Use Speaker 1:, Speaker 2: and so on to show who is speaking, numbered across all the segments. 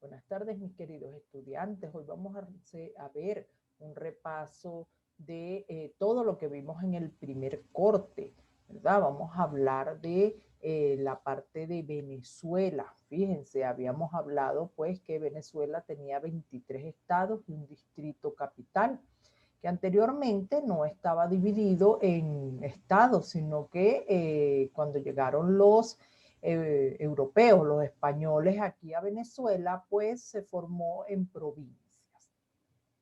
Speaker 1: Buenas tardes, mis queridos estudiantes. Hoy vamos a ver un repaso de todo lo que vimos en el primer corte, ¿verdad? Vamos a hablar de la parte de Venezuela. Fíjense, habíamos hablado pues que Venezuela tenía 23 estados y un distrito capital, que anteriormente no estaba dividido en estados, sino que cuando llegaron los europeos, los españoles aquí a Venezuela, pues se formó en provincias.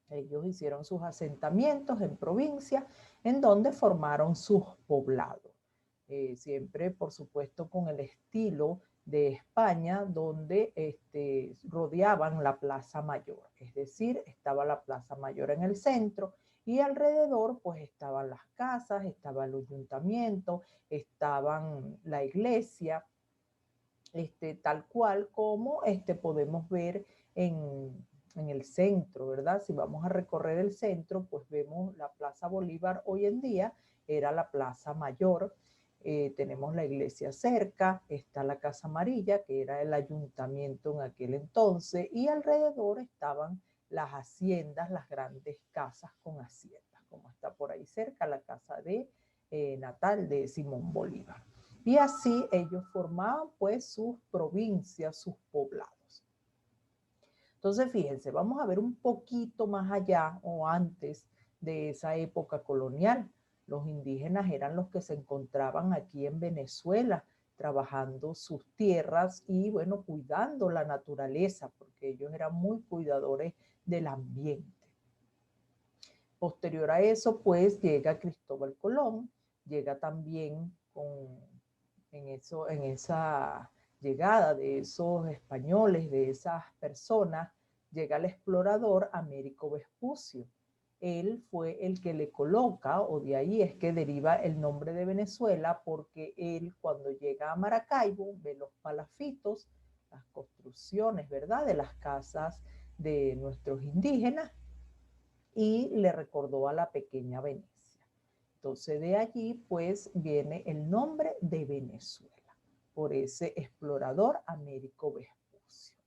Speaker 1: Ellos hicieron sus asentamientos en provincias, en donde formaron sus poblados. Siempre, por supuesto, con el estilo de España, donde rodeaban la Plaza Mayor. Es decir, estaba la Plaza Mayor en el centro y alrededor pues estaban las casas, estaba el ayuntamiento, estaban la iglesia, tal cual como podemos ver en el centro, ¿verdad? Si vamos a recorrer el centro, pues vemos la Plaza Bolívar hoy en día, era la Plaza Mayor. Tenemos la iglesia cerca, está la Casa Amarilla, que era el ayuntamiento en aquel entonces, y alrededor estaban las haciendas, las grandes casas con haciendas, como está por ahí cerca la casa de natal de Simón Bolívar. Y así ellos formaban pues sus provincias, sus poblados. Entonces, fíjense, vamos a ver un poquito más allá o antes de esa época colonial. Los indígenas eran los que se encontraban aquí en Venezuela, trabajando sus tierras y, bueno, cuidando la naturaleza, porque ellos eran muy cuidadores del ambiente. Posterior a eso, pues, llega Cristóbal Colón, llega también en esa llegada de esos españoles, de esas personas, llega el explorador Américo Vespucio. Él fue el que le coloca, o de ahí es que deriva el nombre de Venezuela, porque él cuando llega a Maracaibo ve los palafitos, las construcciones, ¿verdad?, de las casas de nuestros indígenas, y le recordó a la pequeña Venecia. Entonces de allí pues viene el nombre de Venezuela, por ese explorador Américo Vespucio.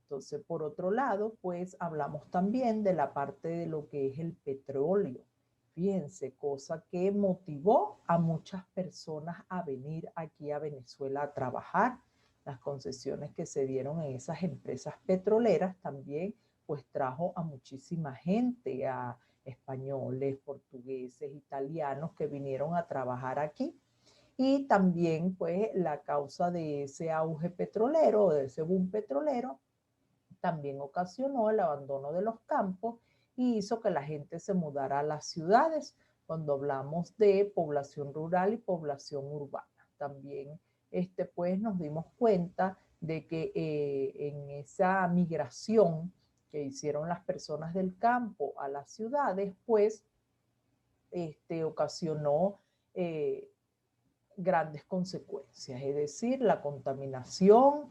Speaker 1: Entonces por otro lado pues hablamos también de la parte de lo que es el petróleo. Fíjense, cosa que motivó a muchas personas a venir aquí a Venezuela a trabajar. Las concesiones que se dieron en esas empresas petroleras también pues trajo a muchísima gente, a españoles, portugueses, italianos que vinieron a trabajar aquí. Y también pues la causa de ese auge petrolero, de ese boom petrolero, también ocasionó el abandono de los campos y hizo que la gente se mudara a las ciudades, cuando hablamos de población rural y población urbana. También pues nos dimos cuenta de que en esa migración que hicieron las personas del campo a las ciudades, pues ocasionó grandes consecuencias, es decir, la contaminación,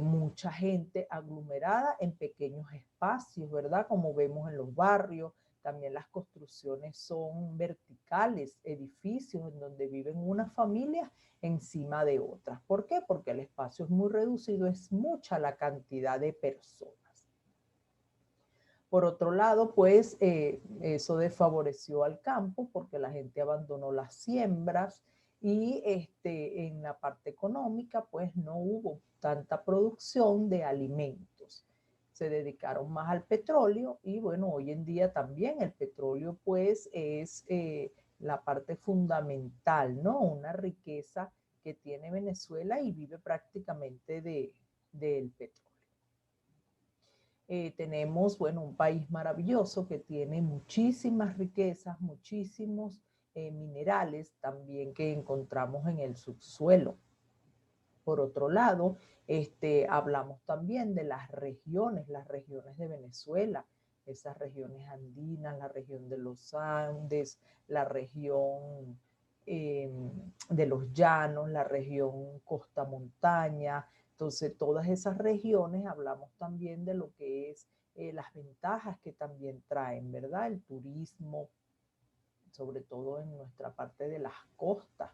Speaker 1: mucha gente aglomerada en pequeños espacios, ¿verdad? Como vemos en los barrios, también las construcciones son verticales, edificios en donde viven unas familias encima de otras. ¿Por qué? Porque el espacio es muy reducido, es mucha la cantidad de personas. Por otro lado, pues eso desfavoreció al campo porque la gente abandonó las siembras y en la parte económica, pues no hubo tanta producción de alimentos. Se dedicaron más al petróleo y bueno, hoy en día también el petróleo pues es la parte fundamental, ¿no? Una riqueza que tiene Venezuela y vive prácticamente del petróleo. Tenemos, bueno, un país maravilloso que tiene muchísimas riquezas, muchísimos minerales también que encontramos en el subsuelo. Por otro lado, hablamos también de las regiones de Venezuela, esas regiones andinas, la región de los Andes, la región de los llanos, la región costa montaña. Entonces, todas esas regiones hablamos también de lo que es las ventajas que también traen, ¿verdad? El turismo, sobre todo en nuestra parte de las costas.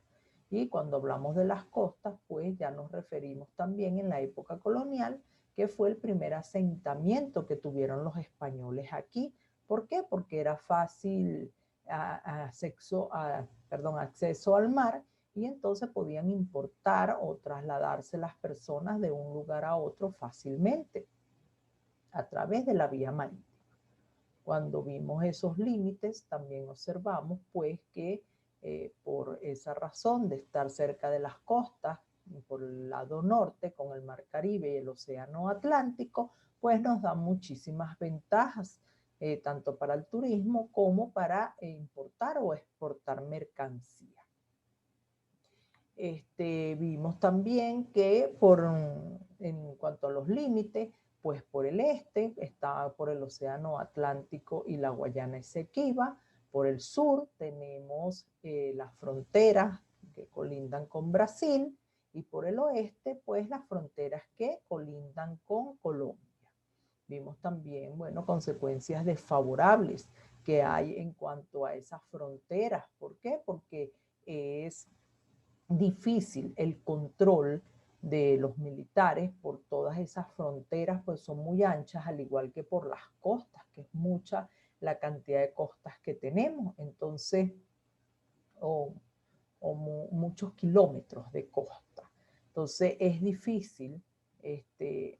Speaker 1: Y cuando hablamos de las costas, pues ya nos referimos también en la época colonial que fue el primer asentamiento que tuvieron los españoles aquí. ¿Por qué? Porque era fácil acceso al mar, y entonces podían importar o trasladarse las personas de un lugar a otro fácilmente a través de la vía marítima. Cuando vimos esos límites, también observamos pues que por esa razón de estar cerca de las costas, por el lado norte, con el Mar Caribe y el Océano Atlántico, pues nos dan muchísimas ventajas, tanto para el turismo como para importar o exportar mercancía. Vimos también que en cuanto a los límites, pues por el este está por el Océano Atlántico y la Guayana Esequiba. Por el sur tenemos las fronteras que colindan con Brasil, y por el oeste pues las fronteras que colindan con Colombia. Vimos también, bueno, consecuencias desfavorables que hay en cuanto a esas fronteras. ¿Por qué? Porque es difícil el control de los militares por todas esas fronteras, pues son muy anchas, al igual que por las costas, que es mucha la cantidad de costas que tenemos. Entonces, muchos kilómetros de costa. Entonces es difícil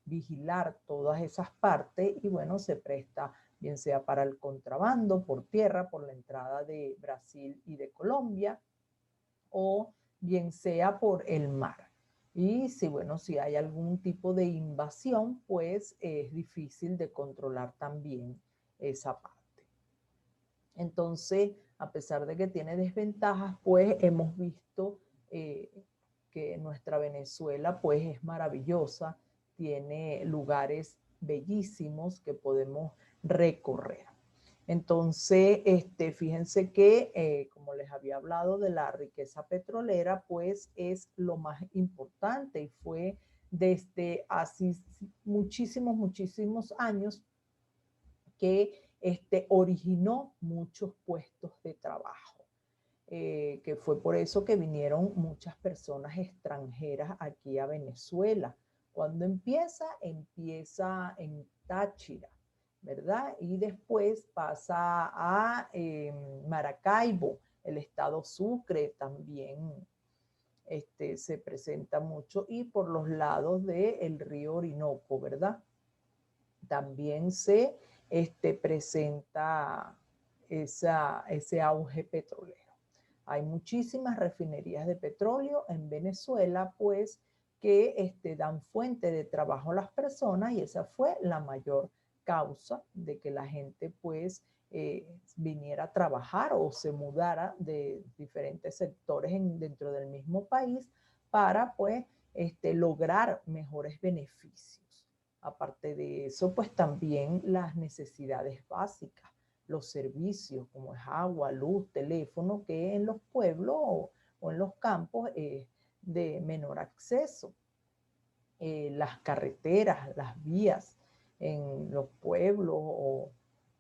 Speaker 1: vigilar todas esas partes, y bueno, se presta bien sea para el contrabando por tierra, por la entrada de Brasil y de Colombia, o bien sea por el mar. Y si, bueno, si hay algún tipo de invasión, pues es difícil de controlar también esa parte. Entonces, a pesar de que tiene desventajas, pues hemos visto que nuestra Venezuela pues es maravillosa, tiene lugares bellísimos que podemos recorrer. Entonces, fíjense que, como les había hablado de la riqueza petrolera, pues es lo más importante, y fue desde hace muchísimos años que originó muchos puestos de trabajo, que fue por eso que vinieron muchas personas extranjeras aquí a Venezuela. Cuando empieza en Táchira, ¿verdad? Y después pasa a Maracaibo, el estado Sucre también se presenta mucho, y por los lados del río Orinoco, ¿verdad? También se presenta ese auge petrolero. Hay muchísimas refinerías de petróleo en Venezuela, pues, que dan fuente de trabajo a las personas, y esa fue la mayor causa de que la gente, pues, viniera a trabajar o se mudara de diferentes sectores dentro del mismo país para, pues, lograr mejores beneficios. Aparte de eso, pues también las necesidades básicas, los servicios como es agua, luz, teléfono, que en los pueblos o en los campos es de menor acceso. Las carreteras, las vías en los pueblos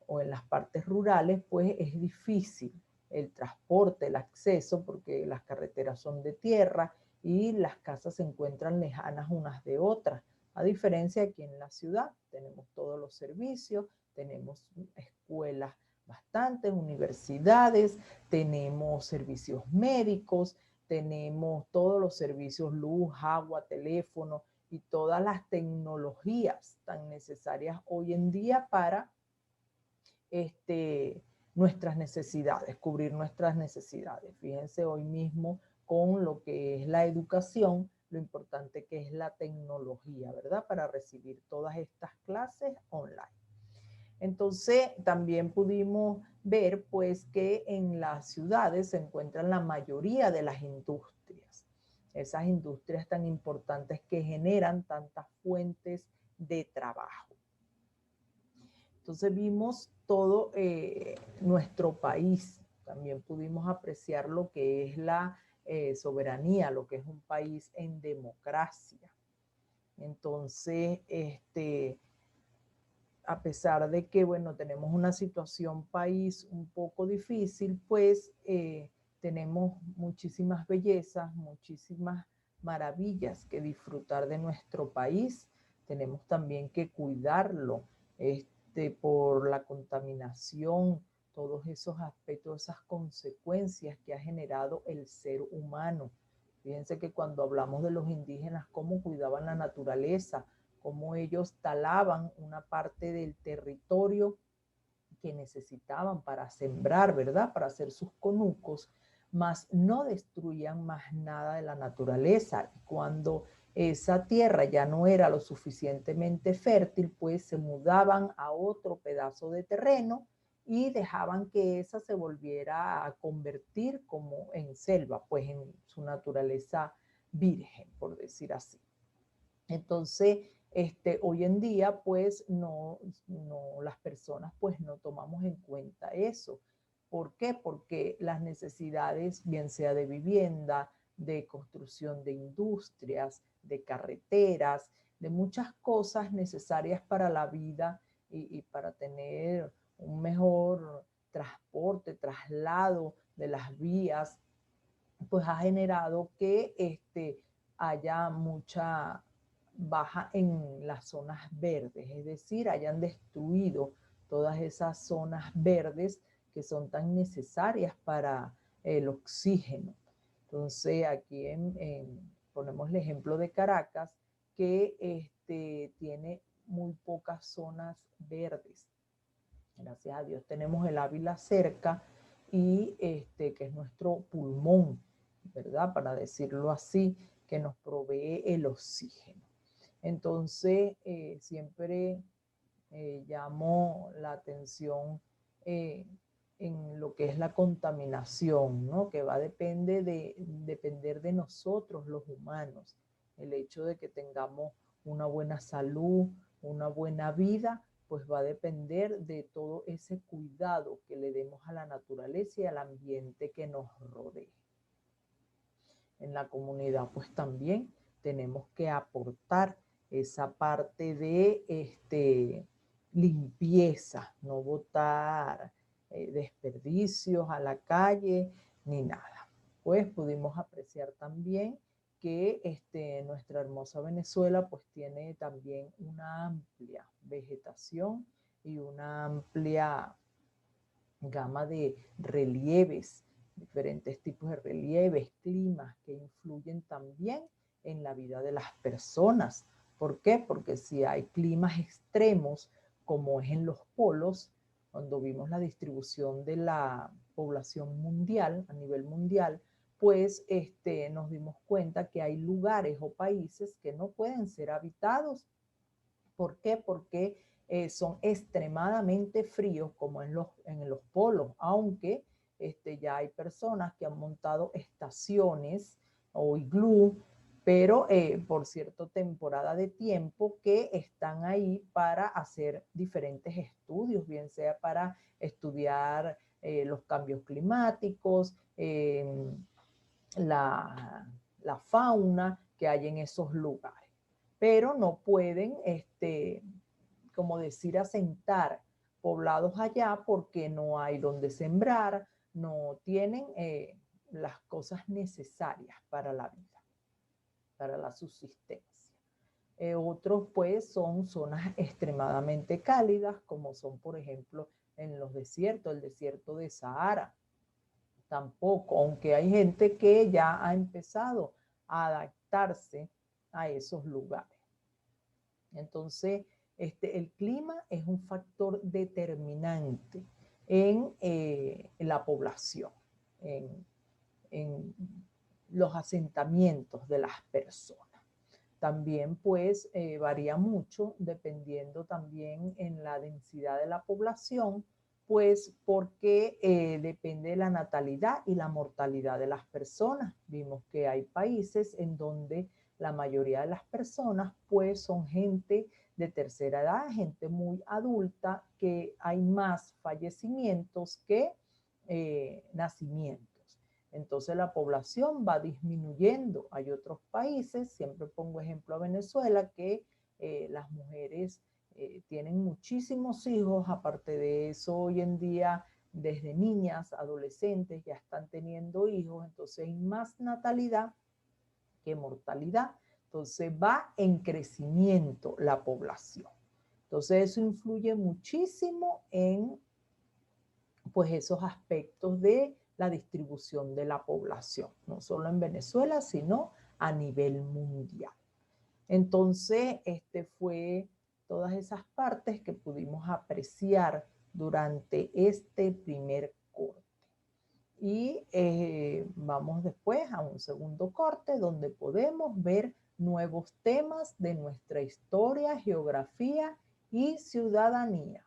Speaker 1: o en las partes rurales, pues es difícil el transporte, el acceso, porque las carreteras son de tierra y las casas se encuentran lejanas unas de otras. A diferencia de aquí en la ciudad, tenemos todos los servicios, tenemos escuelas bastantes, universidades, tenemos servicios médicos, tenemos todos los servicios, luz, agua, teléfono y todas las tecnologías tan necesarias hoy en día para nuestras necesidades, cubrir nuestras necesidades. Fíjense hoy mismo con lo que es la educación, lo importante que es la tecnología, ¿verdad? Para recibir todas estas clases online. Entonces, también pudimos ver, pues, que en las ciudades se encuentran la mayoría de las industrias. Esas industrias tan importantes que generan tantas fuentes de trabajo. Entonces vimos todo nuestro país. También pudimos apreciar lo que es la soberanía, lo que es un país en democracia. Entonces, a pesar de que, bueno, tenemos una situación país un poco difícil, pues tenemos muchísimas bellezas, muchísimas maravillas que disfrutar de nuestro país. tenemos también que cuidarlo por la contaminación, todos esos aspectos, esas consecuencias que ha generado el ser humano. Fíjense que cuando hablamos de los indígenas, cómo cuidaban la naturaleza, cómo ellos talaban una parte del territorio que necesitaban para sembrar, ¿verdad? Para hacer sus conucos, mas no destruían más nada de la naturaleza. Y cuando esa tierra ya no era lo suficientemente fértil, pues se mudaban a otro pedazo de terreno y dejaban que esa se volviera a convertir como en selva, pues en su naturaleza virgen, por decir así. Entonces, hoy en día, pues, las personas, pues, no tomamos en cuenta eso. ¿Por qué? Porque las necesidades, bien sea de vivienda, de construcción de industrias, de carreteras, de muchas cosas necesarias para la vida y para tener un mejor transporte, traslado de las vías, pues ha generado que haya mucha baja en las zonas verdes, es decir, hayan destruido todas esas zonas verdes que son tan necesarias para el oxígeno. Entonces, aquí ponemos el ejemplo de Caracas, que tiene muy pocas zonas verdes. Gracias a Dios tenemos el Ávila cerca y que es nuestro pulmón, ¿verdad? Para decirlo así, que nos provee el oxígeno. Entonces, siempre llamo la atención en lo que es la contaminación, ¿no? Que va a depender de nosotros los humanos. El hecho de que tengamos una buena salud, una buena vida, pues va a depender de todo ese cuidado que le demos a la naturaleza y al ambiente que nos rodea. En la comunidad, pues también tenemos que aportar esa parte de limpieza, no botar desperdicios a la calle ni nada. Pues pudimos apreciar también que nuestra hermosa Venezuela pues tiene también una amplia vegetación y una amplia gama de relieves, diferentes tipos de relieves, climas que influyen también en la vida de las personas. ¿Por qué? Porque si hay climas extremos, como es en los polos, cuando vimos la distribución de la población mundial, a nivel mundial, pues nos dimos cuenta que hay lugares o países que no pueden ser habitados. ¿Por qué? Porque son extremadamente fríos como en los polos, aunque ya hay personas que han montado estaciones o iglú, pero por cierta temporada de tiempo que están ahí para hacer diferentes estudios, bien sea para estudiar los cambios climáticos, la, la fauna que hay en esos lugares. Pero no pueden, como decir, asentar poblados allá porque no hay donde sembrar, no tienen las cosas necesarias para la vida, para la subsistencia. Otros pues son zonas extremadamente cálidas, como son por ejemplo en los desiertos, el desierto de Sahara. Tampoco, aunque hay gente que ya ha empezado a adaptarse a esos lugares. Entonces, el clima es un factor determinante en la población, en los asentamientos de las personas. También pues varía mucho dependiendo también en la densidad de la población, pues porque depende de la natalidad y la mortalidad de las personas. Vimos que hay países en donde la mayoría de las personas pues son gente de tercera edad, gente muy adulta, que hay más fallecimientos que nacimientos. Entonces la población va disminuyendo. Hay otros países, siempre pongo ejemplo a Venezuela, que las mujeres tienen muchísimos hijos. Aparte de eso, hoy en día, desde niñas, adolescentes, ya están teniendo hijos. Entonces hay más natalidad que mortalidad. Entonces va en crecimiento la población. Entonces eso influye muchísimo en pues esos aspectos de la distribución de la población, no solo en Venezuela, sino a nivel mundial. Entonces, fue todas esas partes que pudimos apreciar durante este primer corte. Y vamos después a un segundo corte donde podemos ver nuevos temas de nuestra historia, geografía y ciudadanía.